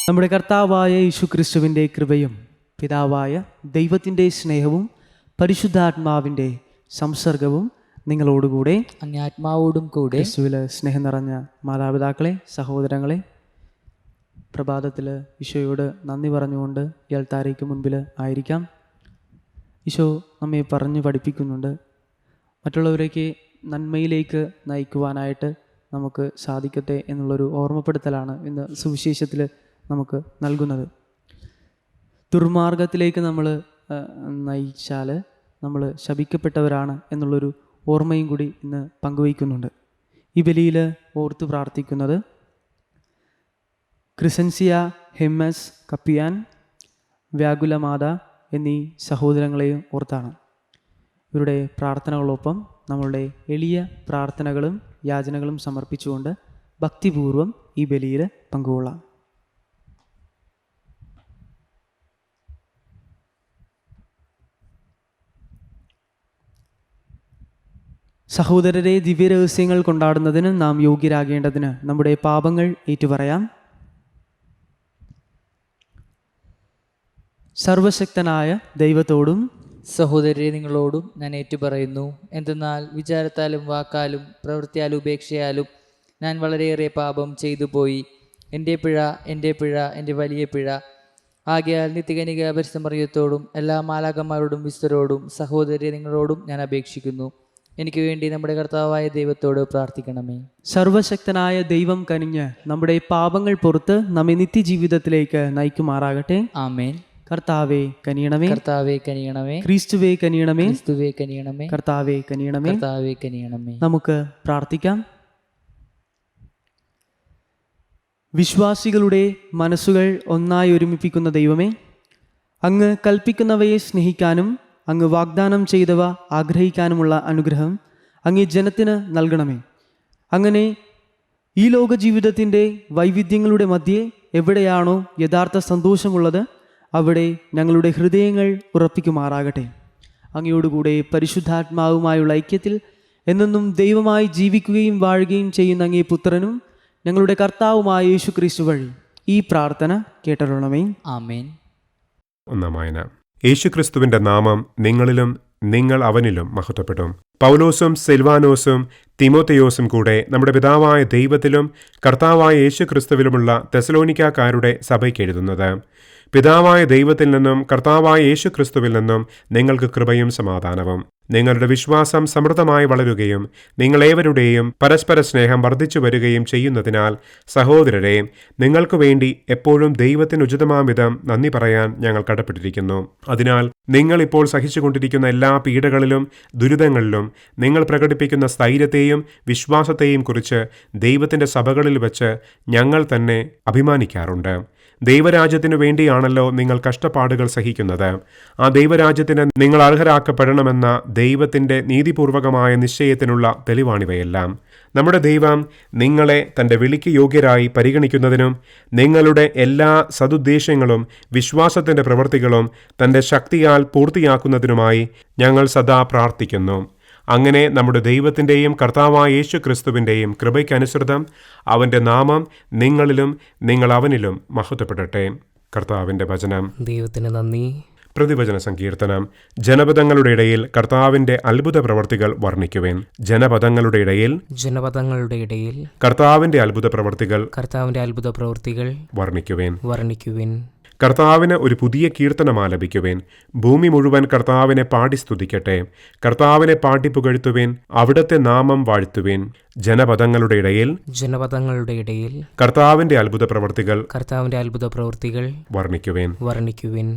നമ്മുടെ കർത്താവായ യേശുക്രിസ്തുവിൻ്റെ കൃപയും പിതാവായ ദൈവത്തിൻ്റെ സ്നേഹവും പരിശുദ്ധാത്മാവിൻ്റെ സംസർഗവും നിങ്ങളോടുകൂടെ അങ്ങേ ആത്മാവോടും കൂടെ. ക്രിസ്തുവിൽ സ്നേഹം നിറഞ്ഞ മാതാപിതാക്കളെ, സഹോദരങ്ങളെ, പ്രഭാതത്തിൽ ഈശോയോട് നന്ദി പറഞ്ഞുകൊണ്ട് ഈ അൾത്താരയ്ക്ക് മുൻപിൽ ആയിരിക്കാം. ഈശോ നമ്മെ പറഞ്ഞു പഠിപ്പിക്കുന്നുണ്ട്. മറ്റുള്ളവരേക്ക് നന്മയിലേക്ക് നയിക്കുവാനായിട്ട് നമുക്ക് സാധിക്കട്ടെ എന്നുള്ളൊരു ഓർമ്മപ്പെടുത്തലാണ് ഇന്ന് സുവിശേഷത്തിൽ നമുക്ക് നൽകുന്നത്. ദുർമാർഗത്തിലേക്ക് നമ്മൾ നയിച്ചാൽ നമ്മൾ ശപിക്കപ്പെട്ടവരാണ് എന്നുള്ളൊരു ഓർമ്മയും കൂടി ഇന്ന് പങ്കുവയ്ക്കുന്നുണ്ട്. ഈ ബലിയിൽ ഓർത്ത് പ്രാർത്ഥിക്കുന്നത് ക്രിസൻസിയ, ഹെമ്മസ്, കപ്പിയാൻ, വ്യാകുലമാത എന്നീ സഹോദരങ്ങളെയും ഓർത്താണ്. ഇവരുടെ പ്രാർത്ഥനകളൊപ്പം നമ്മളുടെ എളിയ പ്രാർത്ഥനകളും യാചനകളും സമർപ്പിച്ചുകൊണ്ട് ഭക്തിപൂർവം ഈ ബലിയിൽ പങ്കുകൊള്ളാം. സഹോദരരെ, ദിവ്യരഹസ്യങ്ങൾ കൊണ്ടാടുന്നതിന് നാം യോഗ്യരാകേണ്ടതിന് നമ്മുടെ പാപങ്ങൾ ഏറ്റുപറയാം. സർവശക്തനായ ദൈവത്തോടും സഹോദരരെ, നിങ്ങളോടും ഞാൻ ഏറ്റുപറയുന്നു. എന്തെന്നാൽ വിചാരത്താലും വാക്കാലും പ്രവൃത്തിയാലും ഉപേക്ഷയാലും ഞാൻ വളരെയേറെ പാപം ചെയ്തു പോയി. എൻ്റെ പിഴ, എൻ്റെ വലിയ പിഴ. ആകയാൽ നിത്യകന്യക പരിശുദ്ധ മറിയത്തോടും എല്ലാ മാലാഖമാരോടും വിശുദ്ധരോടും സഹോദരരെ നിങ്ങളോടും ഞാൻ അപേക്ഷിക്കുന്നു. എനിക്ക് വേണ്ടി നമ്മുടെ കർത്താവായ ദൈവത്തോട് പ്രാർത്ഥിക്കണമേ. സർവശക്തനായ ദൈവം കനിഞ്ഞ് നമ്മുടെ പാപങ്ങൾ പുറത്ത് നമ്മെ നിത്യജീവിതത്തിലേക്ക് നയിക്കുമാറാകട്ടെ. ആമേൻ. കർത്താവേ കനിയണമേ. കർത്താവേ കനിയണമേ. ക്രിസ്തുവേ കനിയണമേ. ക്രിസ്തുവേ കനിയണമേ. കർത്താവേ കനിയണമേ. കർത്താവേ കനിയണമേ. നമുക്ക് പ്രാർത്ഥിക്കാം. വിശ്വാസികളുടെ മനസ്സുകൾ ഒന്നായി ഒരുമിപ്പിക്കുന്ന ദൈവമേ, അങ്ങ് കൽപ്പിക്കുന്നവയെ സ്നേഹിക്കാനും അങ്ങ് വാഗ്ദാനം ചെയ്തവ ആഗ്രഹിക്കാനുമുള്ള അനുഗ്രഹം അങ്ങേ ജനത്തിന് നൽകണമേ. അങ്ങനെ ഈ ലോക ജീവിതത്തിൻ്റെ വൈവിധ്യങ്ങളുടെ മധ്യേ എവിടെയാണോ യഥാർത്ഥ സന്തോഷമുള്ളത് അവിടെ ഞങ്ങളുടെ ഹൃദയങ്ങൾ ഉറപ്പിക്കുമാറാകട്ടെ. അങ്ങയോടുകൂടെ പരിശുദ്ധാത്മാവുമായുള്ള ഐക്യത്തിൽ എന്നെന്നും ദൈവമായി ജീവിക്കുകയും വാഴുകയും ചെയ്യുന്ന അങ്ങേ പുത്രനും ഞങ്ങളുടെ കർത്താവുമായ യേശുക്രിസ്തു വഴി ഈ പ്രാർത്ഥന കേട്ടരുളണമേ. ആമേൻ. ഒന്നാം വായന. യേശുക്രിസ്തുവിന്റെ നാമം നിങ്ങളിലും നിങ്ങൾ അവനിലും മഹത്വപ്പെടും. പൗലോസും സിൽവാനോസും തിമോഥെയോസും കൂടെ നമ്മുടെ പിതാവായ ദൈവത്തിലും കർത്താവായ യേശുക്രിസ്തുവിലുമുള്ള തെസലോനിക്കാക്കാരുടെ സഭയ്ക്ക് എഴുതുന്നത്. പിതാവായ ദൈവത്തിൽ നിന്നും കർത്താവായ യേശുക്രിസ്തുവിൽ നിന്നും നിങ്ങൾക്ക് കൃപയും സമാധാനവും. നിങ്ങളുടെ വിശ്വാസം സമൃദ്ധമായി വളരുകയും നിങ്ങളേവരുടെയും പരസ്പര സ്നേഹം വർദ്ധിച്ചു വരികയും ചെയ്യുന്നതിനാൽ സഹോദരരെ, നിങ്ങൾക്ക് വേണ്ടി എപ്പോഴും ദൈവത്തിന് ഉചിതമാം വിധം നന്ദി പറയാൻ ഞങ്ങൾ കടപ്പെട്ടിരിക്കുന്നു. അതിനാൽ നിങ്ങൾ ഇപ്പോൾ സഹിച്ചുകൊണ്ടിരിക്കുന്ന എല്ലാ പീഡകളിലും ദുരിതങ്ങളിലും നിങ്ങൾ പ്രകടിപ്പിക്കുന്ന സ്ഥൈര്യത്തെയും വിശ്വാസത്തെയും കുറിച്ച് ദൈവത്തിൻ്റെ സഭകളിൽ വെച്ച് ഞങ്ങൾ തന്നെ അഭിമാനിക്കാറുണ്ട്. ദൈവരാജ്യത്തിനു വേണ്ടിയാണല്ലോ നിങ്ങൾ കഷ്ടപ്പാടുകൾ സഹിക്കുന്നത്. ആ ദൈവരാജ്യത്തിന് നിങ്ങൾ അർഹരാക്കപ്പെടണമെന്ന ദൈവത്തിൻ്റെ നീതിപൂർവകമായ നിശ്ചയത്തിനുള്ള തെളിവാണിവയെല്ലാം. നമ്മുടെ ദൈവം നിങ്ങളെ തൻ്റെ വിളിക്ക് യോഗ്യരായി പരിഗണിക്കുന്നതിനും നിങ്ങളുടെ എല്ലാ സദുദ്ദേശങ്ങളും വിശ്വാസത്തിൻ്റെ പ്രവൃത്തികളും തൻ്റെ ശക്തിയാൽ പൂർത്തിയാക്കുന്നതിനുമായി ഞങ്ങൾ സദാ പ്രാർത്ഥിക്കുന്നു. അങ്ങനെ നമ്മുടെ ദൈവത്തിൻ്റെയും കർത്താവായ യേശു ക്രിസ്തുവിൻ്റെയും കൃപയ്ക്കനുസൃതം അവൻ്റെ നാമം നിങ്ങളിലും നിങ്ങൾ അവനിലും മഹത്വപ്പെടട്ടെ. കർത്താവിൻ്റെ വചനം. ദൈവത്തിന് നന്ദി. പ്രതിവചന സങ്കീർത്തനം. ജനപദങ്ങളുടെ ഇടയിൽ കർത്താവിൻ്റെ അത്ഭുത പ്രവർത്തികൾ വർണ്ണിക്കുവേൻ. ജനപദങ്ങളുടെ ഇടയിൽ കർത്താവിൻ്റെ അത്ഭുത പ്രവർത്തികൾ വർണ്ണിക്കുവേൻ. കർത്താവിന് ഒരു പുതിയ കീർത്തനം ആലപിക്കുവേൻ. ഭൂമി മുഴുവൻ കർത്താവിനെ പാടി സ്തുതിക്കട്ടെ. കർത്താവിനെ പാടി പുകഴ്ത്തുവേൻ. അവിടുത്തെ നാമം വാഴ്ത്തുവേൻ. ജനപദങ്ങളുടെ ഇടയിൽ കർത്താവിന്റെ അത്ഭുത പ്രവർത്തികൾ വർണ്ണിക്കുവേൻ.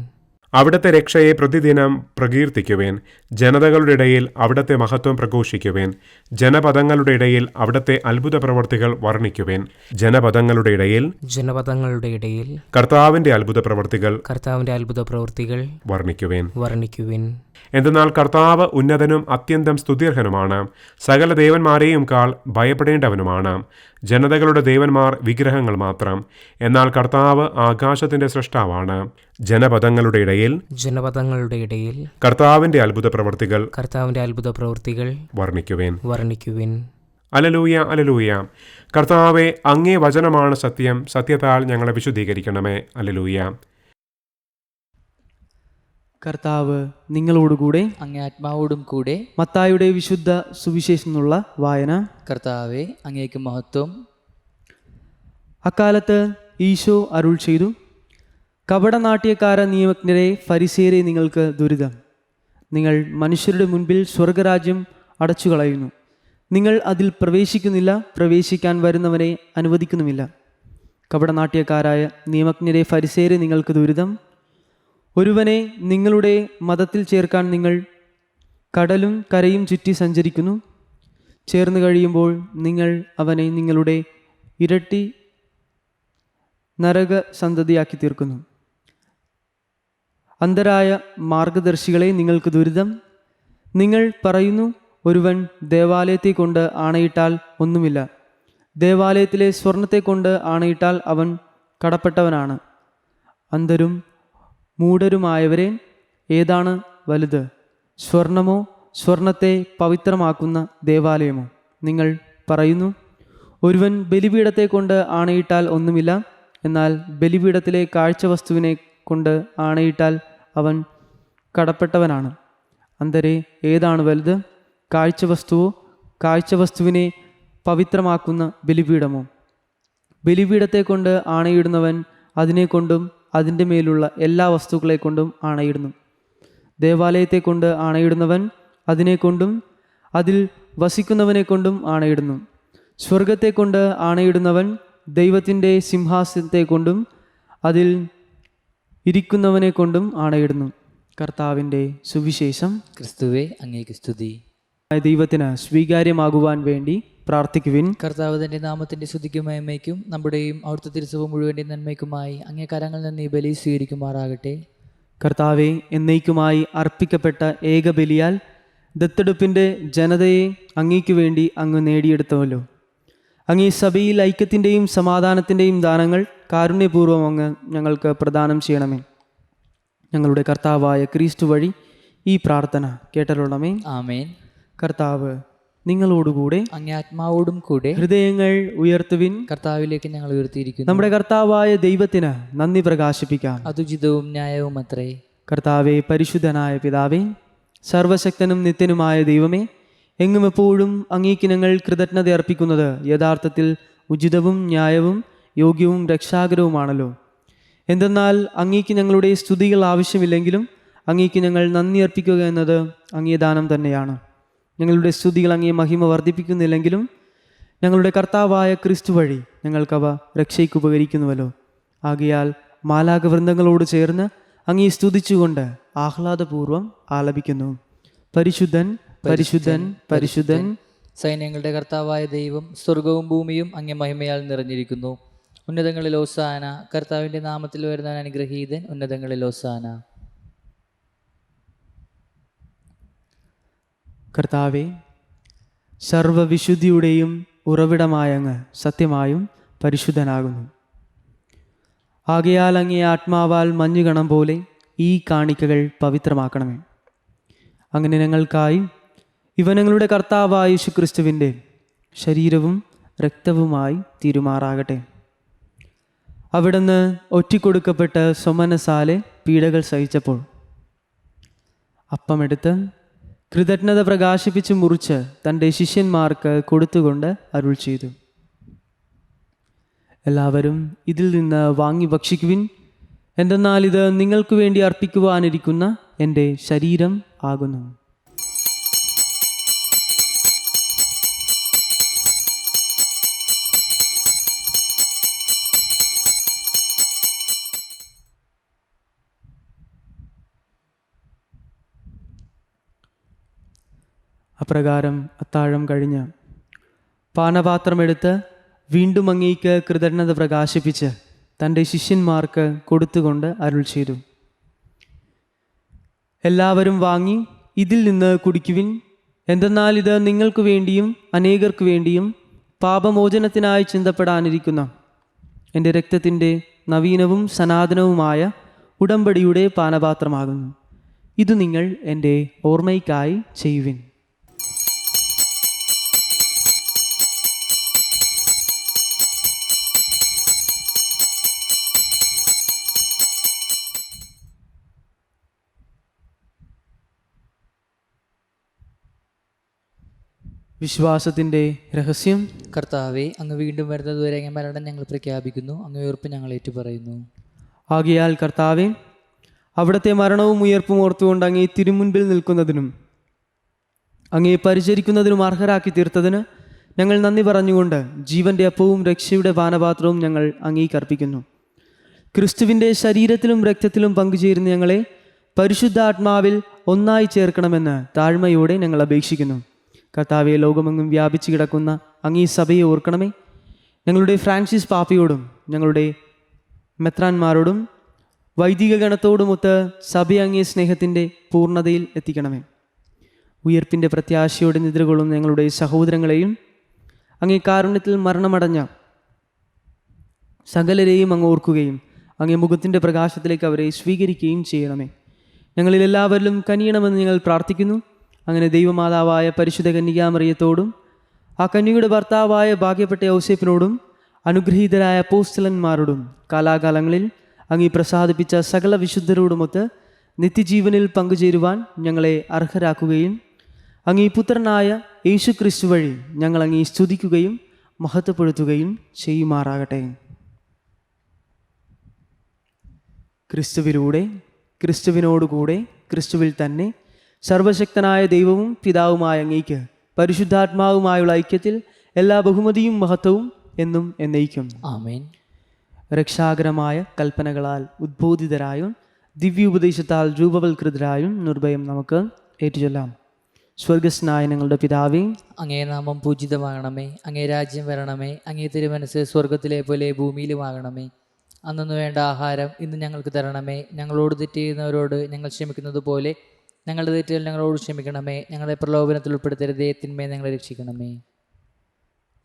അവിടുത്തെ രക്ഷയെ പ്രതിദിനം പ്രകീർത്തിക്കുവേൻ. ജനതകളുടെ ഇടയിൽ അവിടുത്തെ മഹത്വം പ്രഘോഷിക്കുവേൻ. ജനപദങ്ങളുടെ ഇടയിൽ അവിടുത്തെ അത്ഭുത പ്രവർത്തികൾ വർണ്ണിക്കുവേൻ. ജനപദങ്ങളുടെ ഇടയിൽ കർത്താവിന്റെ അത്ഭുത പ്രവർത്തികൾ വർണ്ണിക്കുവേൻ. എന്തെന്നാൽ കർത്താവ് ഉന്നതനും അത്യന്തം സ്തുത്യർഹനുമാണ്. സകല ദേവന്മാരെയും കാൾ ഭയപ്പെടേണ്ടവനുമാണ്. ജനതകളുടെ ദേവന്മാർ വിഗ്രഹങ്ങൾ മാത്രം, എന്നാൽ കർത്താവ് ആകാശത്തിന്റെ സൃഷ്ടാവാണ്. ജനപദങ്ങളുടെ ഇടയിൽ കർത്താവിന്റെ അത്ഭുത പ്രവർത്തികൾ വർണ്ണിക്കുവേൻ. Hallelujah hallelujah. കർത്താവെ, അങ്ങേ വചനമാണ് സത്യം, സത്യത്താൽ ഞങ്ങളെ വിശുദ്ധീകരിക്കണമേ. അലലൂയ. കർത്താവ് നിങ്ങളോടുകൂടെ, അങ്ങേ ആത്മാവോടും കൂടെ. മത്തായിയുടെ വിശുദ്ധ സുവിശേഷം എന്നുള്ള വായന. കർത്താവെ, അങ്ങേക്ക് മഹത്വം. അക്കാലത്ത് ഈശോ അരുൾ ചെയ്തു, കപടനാട്യക്കാര നിയമജ്ഞരെ, ഫരിസേയരെ, നിങ്ങൾക്ക് ദുരിതം. നിങ്ങൾ മനുഷ്യരുടെ മുൻപിൽ സ്വർഗരാജ്യം അടച്ചു കളയുന്നു. നിങ്ങൾ അതിൽ പ്രവേശിക്കുന്നില്ല, പ്രവേശിക്കാൻ വരുന്നവനെ അനുവദിക്കുന്നുമില്ല. കപടനാട്യക്കാരായ നിയമജ്ഞരെ, ഫരിസേയരെ, നിങ്ങൾക്ക് ദുരിതം. ഒരുവനെ നിങ്ങളുടെ മതത്തിൽ ചേർക്കാൻ നിങ്ങൾ കടലും കരയും ചുറ്റി സഞ്ചരിക്കുന്നു. ചേർന്ന് കഴിയുമ്പോൾ നിങ്ങൾ അവനെ നിങ്ങളുടെ ഇരട്ടി നരക സന്തതിയാക്കി തീർക്കുന്നു. അന്ധരായ മാർഗദർശികളെ, നിങ്ങൾക്ക് ദുരിതം. നിങ്ങൾ പറയുന്നു, ഒരുവൻ ദേവാലയത്തെ കൊണ്ട് ആണയിട്ടാൽ ഒന്നുമില്ല, ദേവാലയത്തിലെ സ്വർണത്തെ കൊണ്ട് ആണയിട്ടാൽ അവൻ കടപ്പെട്ടവനാണ്. അന്ധരും മൂഢരുമായവരെ, ഏതാണ് വലുത്, സ്വർണമോ സ്വർണത്തെ പവിത്രമാക്കുന്ന ദേവാലയമോ? നിങ്ങൾ പറയുന്നു, ഒരുവൻ ബലിപീഠത്തെ കൊണ്ട് ആണയിട്ടാൽ ഒന്നുമില്ല, എന്നാൽ ബലിപീഠത്തിലെ കാഴ്ചവസ്തുവിനെ കൊണ്ട് ആണയിട്ടാൽ അവൻ കടപ്പെട്ടവനാണ്. അന്ധരെ, ഏതാണ് വലുത്, കാഴ്ചവസ്തുവോ കാഴ്ചവസ്തുവിനെ പവിത്രമാക്കുന്ന ബലിപീഠമോ? ബലിപീഠത്തെ കൊണ്ട് ആണയിടുന്നവൻ അതിനെക്കൊണ്ടും അതിൻ്റെ മേലുള്ള എല്ലാ വസ്തുക്കളെ കൊണ്ടും ആണയിടുന്നു. ദേവാലയത്തെ കൊണ്ട് ആണയിടുന്നവൻ അതിനെക്കൊണ്ടും അതിൽ വസിക്കുന്നവനെ കൊണ്ടും ആണയിടുന്നു. സ്വർഗത്തെ കൊണ്ട് ആണയിടുന്നവൻ ദൈവത്തിൻ്റെ സിംഹാസനത്തെ കൊണ്ടും അതിൽ ഇരിക്കുന്നവനെ കൊണ്ടും ആണയിടുന്നു. കർത്താവിൻ്റെ സുവിശേഷം. ക്രിസ്തുവേ, അങ്ങേക്ക് സ്തുതി. ദൈവത്തിന് സ്വീകാര്യമാകുവാൻ വേണ്ടി പ്രാർത്ഥിക്കുവിൻ. കർത്താവ് തന്റെ നാമത്തിന്റെ സ്തുതിക്കും മഹിമയ്ക്കും നമ്മുടെയും അവിടുത്തെ തിരുസഭ മുഴുവൻ്റെ നന്മയ്ക്കുമായി അങ്ങേ കരങ്ങളിൽ നിന്ന് ഈ ബലി സ്വീകരിക്കുമാറാകട്ടെ. കർത്താവെ, എന്നേക്കുമായി അർപ്പിക്കപ്പെട്ട ഏകബലിയാൽ ദത്തെടുപ്പിൻ്റെ ജനതയെ അങ്ങേക്കു വേണ്ടി അങ്ങ് നേടിയെടുത്തവല്ലോ. അങ്ങേ സഭയിൽ ഐക്യത്തിൻ്റെയും സമാധാനത്തിൻ്റെയും ദാനങ്ങൾ കാരുണ്യപൂർവ്വം അങ്ങ് ഞങ്ങൾക്ക് പ്രദാനം ചെയ്യണമേ. ഞങ്ങളുടെ കർത്താവായ ക്രിസ്തു വഴി ഈ പ്രാർത്ഥന കേട്ടരുളണമേ. ആമേൻ. കർത്താവ് നിങ്ങളോടുകൂടെ, അങ്ങേ ആത്മാവോടും കൂടെ. ഹൃദയങ്ങൾ ഉയർത്തുവിൻ. കർത്താവിലേക്ക് ഞങ്ങൾ ഉയർത്തിയിരിക്കുന്നു. നമ്മുടെ കർത്താവായ ദൈവത്തിന് നന്ദി പ്രകാശിപ്പിക്കാം. അതുചിതവും ന്യായവും അത്രേ. കർത്താവെ, പരിശുദ്ധനായ പിതാവേ, സർവശക്തനും നിത്യനുമായ ദൈവമേ, എങ്ങും എപ്പോഴും അങ്ങേക്ക് ഞങ്ങൾ കൃതജ്ഞത അർപ്പിക്കുന്നത് യഥാർത്ഥത്തിൽ ഉചിതവും ന്യായവും യോഗ്യവും രക്ഷാകരവുമാണല്ലോ. എന്തെന്നാൽ അങ്ങേക്ക് ഞങ്ങളുടെ സ്തുതികൾ ആവശ്യമില്ലെങ്കിലും അങ്ങേക്ക് ഞങ്ങൾ നന്ദി അർപ്പിക്കുക എന്നത് അങ്ങേ ദാനം തന്നെയാണ്. ഞങ്ങളുടെ സ്തുതികൾ അങ്ങേ മഹിമ വർദ്ധിപ്പിക്കുന്നില്ലെങ്കിലും ഞങ്ങളുടെ കർത്താവായ ക്രിസ്തു വഴി ഞങ്ങൾക്കവ രക്ഷയ്ക്ക് ഉപകരിക്കുന്നുവല്ലോ. ആകയാൽ മാലാഖവൃന്ദങ്ങളോട് ചേർന്ന് അങ്ങേ സ്തുതിച്ചുകൊണ്ട് ആഹ്ലാദപൂർവ്വം ആലപിക്കുന്നു. പരിശുദ്ധൻ, പരിശുദ്ധൻ, പരിശുദ്ധൻ, സൈന്യങ്ങളുടെ കർത്താവായ ദൈവം, സ്വർഗവും ഭൂമിയും അങ്ങേ മഹിമയാൽ നിറഞ്ഞിരിക്കുന്നു. ഉന്നതങ്ങളിൽ ഓസാന. കർത്താവിൻ്റെ നാമത്തിൽ വരുന്നവൻ അനുഗ്രഹീതൻ. ഉന്നതങ്ങളിൽ ഓസാന. കർത്താവെ, സർവവിശുദ്ധിയുടെയും ഉറവിടമായ അങ്ങ് സത്യമായും പരിശുദ്ധനാകുന്നു. ആകയാൽ അങ്ങേ ആത്മാവാൽ മഞ്ഞുകണം പോലെ ഈ കാണിക്കകൾ പവിത്രമാക്കണമേ. അങ്ങനെ ഞങ്ങൾക്കായി ഇവ ഞങ്ങളുടെ കർത്താവായ യേശുക്രിസ്തുവിൻ്റെ ശരീരവും രക്തവുമായി തീരുമാറാകട്ടെ. അവിടുന്ന് ഒറ്റിക്കൊടുക്കപ്പെട്ട് സ്വമനസാലെ പീഡകൾ സഹിച്ചപ്പോൾ അപ്പമെടുത്ത് കൃതജ്ഞത പ്രകാശിപ്പിച്ച് മുറിച്ച് തൻ്റെ ശിഷ്യന്മാർക്ക് കൊടുത്തുകൊണ്ട് അരുൾ ചെയ്തു, എല്ലാവരും ഇതിൽ നിന്ന് വാങ്ങി ഭക്ഷിക്കുവിൻ. എന്തെന്നാൽ ഇത് നിങ്ങൾക്ക് വേണ്ടി അർപ്പിക്കുവാനിരിക്കുന്ന എൻ്റെ ശരീരം ആകുന്നു. അപ്രകാരം അത്താഴം കഴിഞ്ഞ് പാനപാത്രമെടുത്ത് വീണ്ടും അങ്ങേക്ക് കൃതജ്ഞത പ്രകാശിപ്പിച്ച് തൻ്റെ ശിഷ്യന്മാർക്ക് കൊടുത്തുകൊണ്ട് അരുൾ ചെയ്തു, എല്ലാവരും വാങ്ങി ഇതിൽ നിന്ന് കുടിക്കുവിൻ. എന്തെന്നാൽ ഇത് നിങ്ങൾക്ക് വേണ്ടിയും അനേകർക്ക് വേണ്ടിയും പാപമോചനത്തിനായി ചിന്തപ്പെടാനിരിക്കുന്ന എൻ്റെ രക്തത്തിൻ്റെ നവീനവും സനാതനവുമായ ഉടമ്പടിയുടെ പാനപാത്രമാകുന്നു. ഇത് നിങ്ങൾ എൻ്റെ ഓർമ്മയ്ക്കായി ചെയ്യുവിൻ. വിശ്വാസത്തിൻ്റെ രഹസ്യം. കർത്താവെ, അങ്ങ് വീണ്ടും വരുന്നതുവരെ അങ്ങ് മരണം ഞങ്ങൾ പ്രഖ്യാപിക്കുന്നു, അങ്ങ് ഉയർപ്പ് ഞങ്ങൾ ഏറ്റുപറയുന്നു. ആകയാൽ കർത്താവെ, അവിടുത്തെ മരണവും ഉയർപ്പും ഓർത്തുകൊണ്ട് അങ്ങേ തിരുമുൻപിൽ നിൽക്കുന്നതിനും അങ്ങേ പരിചരിക്കുന്നതിനും അർഹരാക്കി തീർത്തതിന് ഞങ്ങൾ നന്ദി പറഞ്ഞുകൊണ്ട് ജീവൻ്റെ അപ്പവും രക്ഷയുടെ പാനപാത്രവും ഞങ്ങൾ അങ്ങേക്ക് അർപ്പിക്കുന്നു. ക്രിസ്തുവിൻ്റെ ശരീരത്തിലും രക്തത്തിലും പങ്കുചേരുന്ന ഞങ്ങളെ പരിശുദ്ധാത്മാവിൽ ഒന്നായി ചേർക്കണമെന്ന് താഴ്മയോടെ ഞങ്ങൾ അപേക്ഷിക്കുന്നു. കർത്താവെ, ലോകമെങ്ങും വ്യാപിച്ചു കിടക്കുന്ന അങ്ങീ സഭയെ ഓർക്കണമേ. ഞങ്ങളുടെ ഫ്രാൻസിസ് പാപ്പയോടും ഞങ്ങളുടെ മെത്രാന്മാരോടും വൈദിക ഗണത്തോടുമൊത്ത് സഭയെ അങ്ങേ സ്നേഹത്തിൻ്റെ പൂർണ്ണതയിൽ എത്തിക്കണമേ. ഉയർപ്പിൻ്റെ പ്രത്യാശയോടെ നിദ്രകൊള്ളുന്ന ഞങ്ങളുടെ സഹോദരങ്ങളെയും അങ്ങേ കാരുണ്യത്തിൽ മരണമടഞ്ഞ സകലരെയും അങ്ങ് ഓർക്കുകയും അങ്ങേ മുഖത്തിൻ്റെ പ്രകാശത്തിലേക്ക് അവരെ സ്വീകരിക്കുകയും ചെയ്യണമേ. ഞങ്ങളിൽ എല്ലാവരിലും കനിയണമെന്ന് ഞങ്ങൾ പ്രാർത്ഥിക്കുന്നു. അങ്ങനെ ദൈവമാതാവായ പരിശുദ്ധ കന്യകാമറിയത്തോടും ആ കന്യകയുടെ ഭർത്താവായ ഭാഗ്യപ്പെട്ട ഔസേപ്പിനോടും അനുഗ്രഹീതരായ അപ്പോസ്തലന്മാരോടും കാലാകാലങ്ങളിൽ അങ്ങ് പ്രസാദിപ്പിച്ച സകല വിശുദ്ധരോടുമൊത്ത് നിത്യജീവനിൽ പങ്കുചേരുവാൻ ഞങ്ങളെ അർഹരാക്കുകയും അങ്ങീ പുത്രനായ യേശു ക്രിസ്തു വഴി ഞങ്ങൾ അങ്ങീ സ്തുതിക്കുകയും മഹത്വപ്പെടുത്തുകയും ചെയ്യുമാറാകട്ടെ. ക്രിസ്തുവിലൂടെ, ക്രിസ്തുവിനോടുകൂടെ, ക്രിസ്തുവിൽ തന്നെ സർവശക്തനായ ദൈവവും പിതാവുമായ അങ്ങേക്ക് പരിശുദ്ധാത്മാവുമായുള്ള ഐക്യത്തിൽ എല്ലാ ബഹുമതിയും മഹത്വവും എന്നും എന്നേക്കും. ആമേൻ. രക്ഷാകരമായ കൽപ്പനകളാൽ ഉദ്ബോധിതരായും ദിവ്യോപദേശത്താൽ രൂപവൽകൃതരായും നിർഭയം നമുക്ക് ഏറ്റുചൊല്ലാം. സ്വർഗസ്നായ ഞങ്ങളുടെ പിതാവേ, അങ്ങേ നാമം പൂജിതമാകണമേ. അങ്ങേ രാജ്യം വരണമേ. അങ്ങേ തിരുമനസ് സ്വർഗത്തിലെ പോലെ ഭൂമിയിലുമാകണമേ. അന്നു വേണ്ട ആഹാരം ഇന്ന് ഞങ്ങൾക്ക് തരണമേ. ഞങ്ങളോട് തെറ്റ് ചെയ്യുന്നവരോട് ഞങ്ങൾ ക്ഷമിക്കുന്നത് പോലെ ഞങ്ങളുടെ തെറ്റുകൾ ഞങ്ങളോട് ക്ഷമിക്കണമേ. ഞങ്ങളെ പ്രലോഭനത്തിൽ ഉൾപ്പെടുത്തരുതേ, തിന്മയെ ഞങ്ങളെ രക്ഷിക്കണമേ.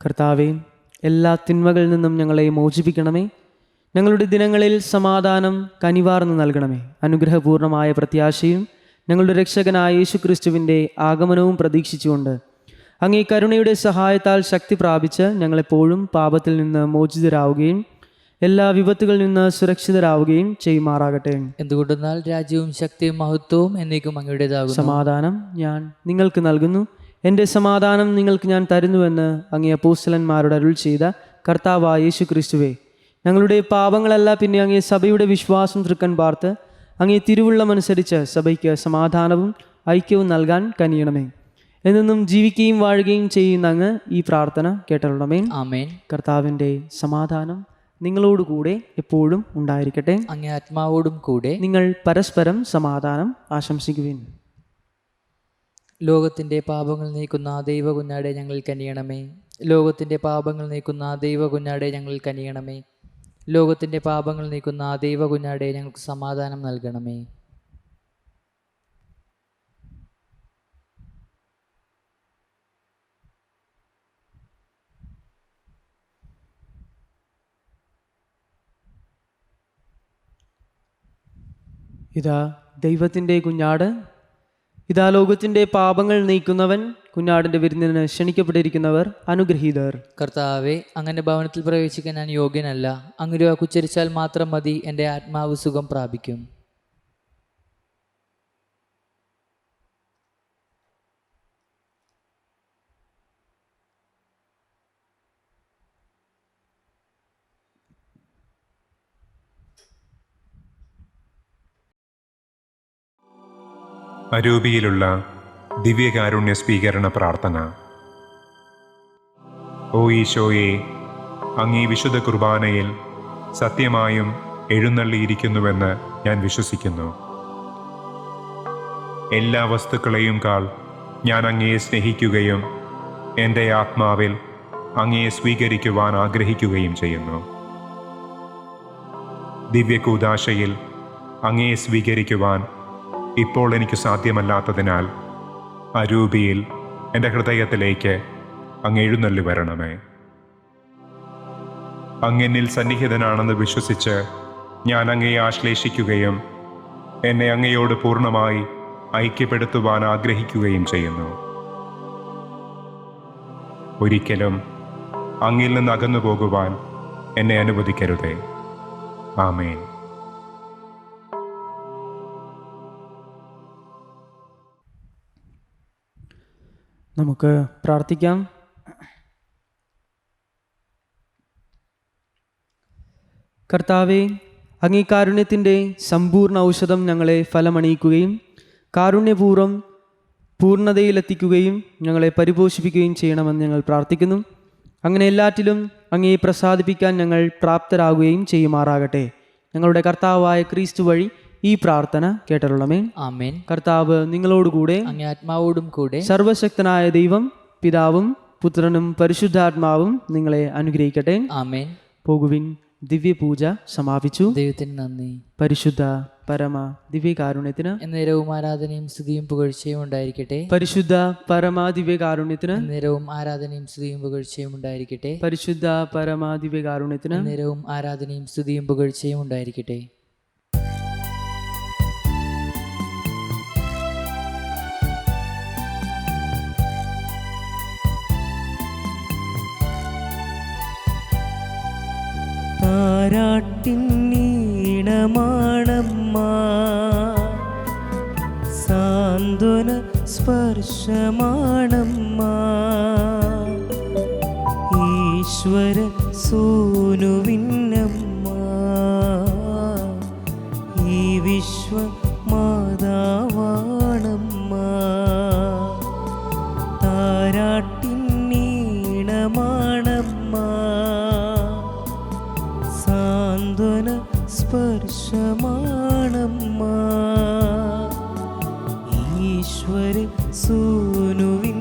കർത്താവേ, എല്ലാ തിന്മകളിൽ നിന്നും ഞങ്ങളെ മോചിപ്പിക്കണമേ. ഞങ്ങളുടെ ദിനങ്ങളിൽ സമാധാനം കനിവാർന്ന് നൽകണമേ. അനുഗ്രഹപൂർണമായ പ്രത്യാശയും ഞങ്ങളുടെ രക്ഷകനായ യേശു ക്രിസ്തുവിൻ്റെ ആഗമനവും പ്രതീക്ഷിച്ചുകൊണ്ട് അങ്ങേ കരുണയുടെ സഹായത്താൽ ശക്തി പ്രാപിച്ച് ഞങ്ങളെപ്പോഴും പാപത്തിൽ നിന്ന് മോചിതരാവുകയും എല്ലാ വിപത്തുകളിൽ നിന്ന് സുരക്ഷിതരാവുകയും ചെയ്യുമാറാകട്ടെ. എന്തുകൊണ്ടെന്നാൽ രാജ്യവും ശക്തിയും മഹത്വവും എന്നേക്കും അങ്ങയുടേതാകുന്നു. സമാധാനം ഞാൻ നിങ്ങൾക്ക് നൽകുന്നു, എൻ്റെ സമാധാനം നിങ്ങൾക്ക് ഞാൻ തരുന്നുവെന്ന് അങ്ങേ അപ്പോസ്തലന്മാരോട് അരുൾ ചെയ്ത കർത്താവായ യേശു ക്രിസ്തുവേ, ഞങ്ങളുടെ പാപങ്ങളല്ല പിന്നെ അങ്ങേ സഭയുടെ വിശ്വാസം തൃക്കൺ പാർത്ത് അങ്ങേ തിരുവുള്ളമനുസരിച്ച് സഭയ്ക്ക് സമാധാനവും ഐക്യവും നൽകാൻ കനിയണമേ. എന്നെന്നും ജീവിക്കുകയും വാഴുകയും ചെയ്യുന്ന അങ്ങ് ഈ പ്രാർത്ഥന കേട്ടരുളണമേ. ആമേൻ. കർത്താവിൻ്റെ സമാധാനം നിങ്ങളോടുകൂടെ എപ്പോഴും ഉണ്ടായിരിക്കട്ടെ. അങ്ങേ ആത്മാവോടും കൂടെ. നിങ്ങൾ പരസ്പരം സമാധാനം ആശംസിക്കുവിൻ. ലോകത്തിൻ്റെ പാപങ്ങൾ നീക്കുന്ന ദൈവ കുഞ്ഞാടെ ഞങ്ങളിൽ കനിയണമേ. ലോകത്തിൻ്റെ പാപങ്ങൾ നീക്കുന്ന ദൈവ കുഞ്ഞാടെ ഞങ്ങളിൽ കനിയണമേ. ലോകത്തിൻ്റെ പാപങ്ങൾ നീക്കുന്ന ദൈവ കുഞ്ഞാടെ ഞങ്ങൾക്ക് സമാധാനം നൽകണമേ. ഇതാ ദൈവത്തിൻ്റെ കുഞ്ഞാട്, ഇതാ ലോകത്തിൻ്റെ പാപങ്ങൾ നീക്കുന്നവൻ. കുഞ്ഞാടിൻ്റെ വിരുന്നിന് ക്ഷണിക്കപ്പെട്ടിരിക്കുന്നവർ അനുഗ്രഹീതർ. കർത്താവെ, അങ്ങൻ്റെ ഭവനത്തിൽ പ്രവേശിക്കാൻ ഞാൻ യോഗ്യനല്ല. അങ്ങ് ഒരു വാക്കുച്ചരിച്ചാൽ മാത്രം മതി, എൻ്റെ ആത്മാവ് സുഖം പ്രാപിക്കും. അരൂപിയിലുള്ള ദിവ്യകാരുണ്യ സ്വീകരണ പ്രാർത്ഥന. ഓ ഈശോയെ, അങ്ങീ വിശുദ്ധ കുർബാനയിൽ സത്യമായും എഴുന്നള്ളിയിരിക്കുന്നുവെന്ന് ഞാൻ വിശ്വസിക്കുന്നു. എല്ലാ വസ്തുക്കളെയും കാൾ ഞാൻ അങ്ങയെ സ്നേഹിക്കുകയും എൻ്റെ ആത്മാവിൽ അങ്ങയെ സ്വീകരിക്കുവാൻ ആഗ്രഹിക്കുകയും ചെയ്യുന്നു. ദിവ്യകൂദാശയിൽ അങ്ങയെ സ്വീകരിക്കുവാൻ ഇപ്പോൾ എനിക്ക് സാധ്യമല്ലാത്തതിനാൽ അരൂപിയിൽ എൻ്റെ ഹൃദയത്തിലേക്ക് അങ്ങ് എഴുന്നള്ളി വരണമേ. അങ്ങെന്നിൽ സന്നിഹിതനാണെന്ന് വിശ്വസിച്ച് ഞാൻ അങ്ങയെ ആശ്ലേഷിക്കുകയും എന്നെ അങ്ങയോട് പൂർണ്ണമായി ഐക്യപ്പെടുത്തുവാൻ ആഗ്രഹിക്കുകയും ചെയ്യുന്നു. ഒരിക്കലും അങ്ങിൽ നിന്ന് അകന്നു പോകുവാൻ എന്നെ അനുവദിക്കരുതേ. ആമേൻ. നമുക്ക് പ്രാർത്ഥിക്കാം. കർത്താവേ, അങ്ങേ കാരുണ്യത്തിൻ്റെ സമ്പൂർണ്ണ ഔഷധം ഞങ്ങളെ ഫലമണിയിക്കുകയും കാരുണ്യപൂർവ്വം പൂർണ്ണതയിലെത്തിക്കുകയും ഞങ്ങളെ പരിപോഷിപ്പിക്കുകയും ചെയ്യണമെന്ന് ഞങ്ങൾ പ്രാർത്ഥിക്കുന്നു. അങ്ങനെ എല്ലാറ്റിലും അങ്ങേ പ്രസാദിപ്പിക്കാൻ ഞങ്ങൾ പ്രാപ്തരാകുകയും ചെയ്യുമാറാകട്ടെ. ഞങ്ങളുടെ കർത്താവായ ക്രിസ്തു വഴി ഈ പ്രാർത്ഥന കേട്ടരുളമേ. ആമേൻ. കർത്താവ് നിങ്ങളോടുകൂടെ, അങ്ങേ ആത്മാവോടും കൂടെ. സർവശക്തനായ ദൈവം പിതാവും പുത്രനും പരിശുദ്ധാത്മാവും നിങ്ങളെ അനുഗ്രഹിക്കട്ടെ. ആമേൻ. പോകുവിൻ. ദിവ്യപൂജ സമാപിച്ചു. ദൈവത്തിന് നന്ദി. പരിശുദ്ധ പരമ ദിവ്യകാരുണ്യത്തിന് എന്നേരവും ആരാധനയും സ്തുതിയും പുകഴ്ചയും ഉണ്ടായിരിക്കട്ടെ. പരിശുദ്ധ പരമ ദിവ്യകാരുണ്യത്തിന് എന്നേരവും ആരാധനയും സ്തുതിയും പുകഴ്ചയും ഉണ്ടായിരിക്കട്ടെ. പരിശുദ്ധ പരമ ദിവ്യകാരുണ്യത്തിന് എന്നേരവും ആരാധനയും സ്തുതിയും പുകഴ്ചയും ഉണ്ടായിരിക്കട്ടെ. താരാട്ടിന്നീണമാണമ്മ, സാന്ത്വന സ്പർശമാണമ്മ, ഈശ്വര സൂനുവിന്നമ്മ, ഈ വിശ്വമാതാവാണമ്മ. താരാട്ടിന്നീണമാണമ്മ, സാന്ത്വന സ്പർശമാണമ്മ, ഈശ്വര സൂനുവിൻ